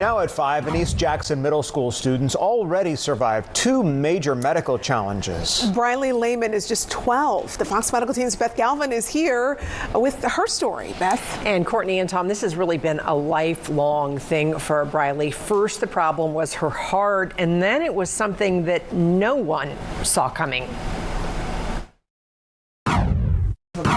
Now at 5, an East Jackson Middle School students already survived 2 major medical challenges. Briley Lehman is just 12. The Fox Medical Team's Beth Galvin is here with her story. Beth. And Courtney and Tom, this has really been a lifelong thing for Briley. First, the problem was her heart, and then it was something that no one saw coming.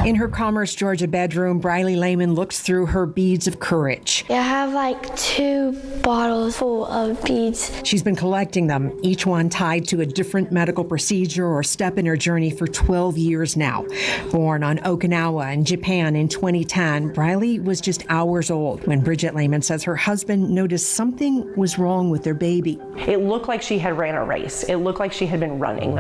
In her Commerce, Georgia bedroom, Briley Lehman looks through her beads of courage. I have like 2 bottles full of beads. She's been collecting them, each one tied to a different medical procedure or step in her journey for 12 years now. Born on Okinawa in Japan in 2010, Briley was just hours old when Bridget Lehman says her husband noticed something was wrong with their baby. It looked like she had ran a race. It looked like she had been running,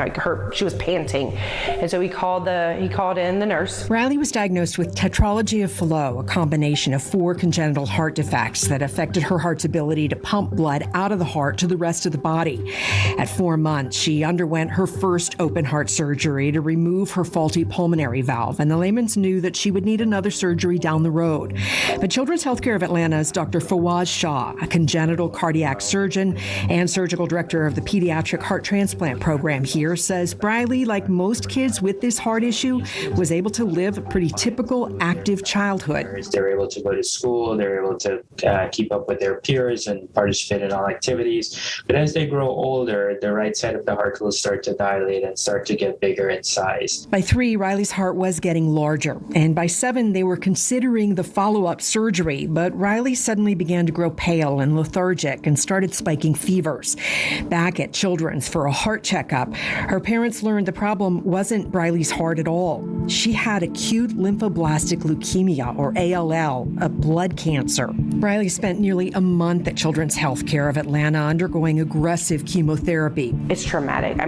she was panting. And so he called in the nurse. Briley was diagnosed with tetralogy of Fallot, a combination of 4 congenital heart defects that affected her heart's ability to pump blood out of the heart to the rest of the body. At 4 months, she underwent her first open heart surgery to remove her faulty pulmonary valve, and the Lehmans knew that she would need another surgery down the road. But Children's Healthcare of Atlanta's Dr. Fawaz Shah, a congenital cardiac surgeon and surgical director of the pediatric heart transplant program here, says Briley, like most kids with this heart issue, was able to live a pretty typical active childhood. They're able to go to school, they're able to keep up with their peers and participate in all activities. But as they grow older, the right side of the heart will start to dilate and start to get bigger in size. By 3, Riley's heart was getting larger, and by 7, they were considering the follow-up surgery, but Riley suddenly began to grow pale and lethargic and started spiking fevers. Back at Children's for a heart checkup, her parents learned the problem wasn't Briley's heart at all. She had acute lymphoblastic leukemia, or ALL, a blood cancer. Briley spent nearly a month at Children's Healthcare of Atlanta undergoing aggressive chemotherapy. It's traumatic.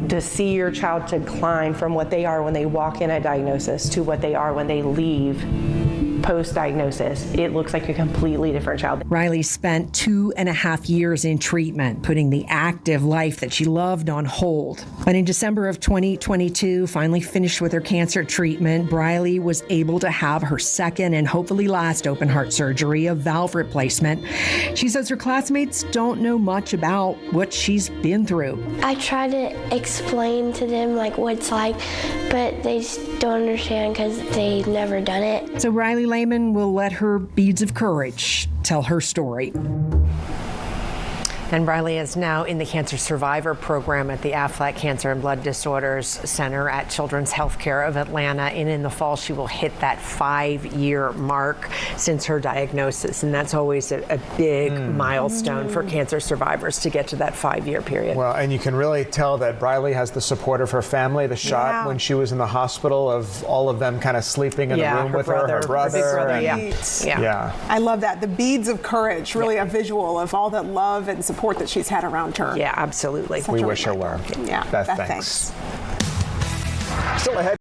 To see your child decline from what they are when they walk in at diagnosis to what they are when they leave post-diagnosis, it looks like a completely different child. Riley spent 2.5 years in treatment, putting the active life that she loved on hold. But in December of 2022, finally finished with her cancer treatment, Briley was able to have her second and hopefully last open heart surgery, a valve replacement. She says her classmates don't know much about what she's been through. I try to explain to them what it's like, but they just don't understand because they've never done it. So Briley Lehman will let her beads of courage tell her story. And Briley is now in the Cancer Survivor Program at the Aflac Cancer and Blood Disorders Center at Children's Healthcare of Atlanta. And in the fall, she will hit that 5-year mark since her diagnosis. And that's always a big milestone for cancer survivors to get to that 5-year period. Well, and you can really tell that Briley has the support of her family. The shot when she was in the hospital of all of them kind of sleeping in the room with her brother. Her big brother, yeah. I love that. The beads of courage, really a visual of all that love and support that she's had around her. Yeah, absolutely. We wish her well. Yeah, Beth, thanks. Still ahead.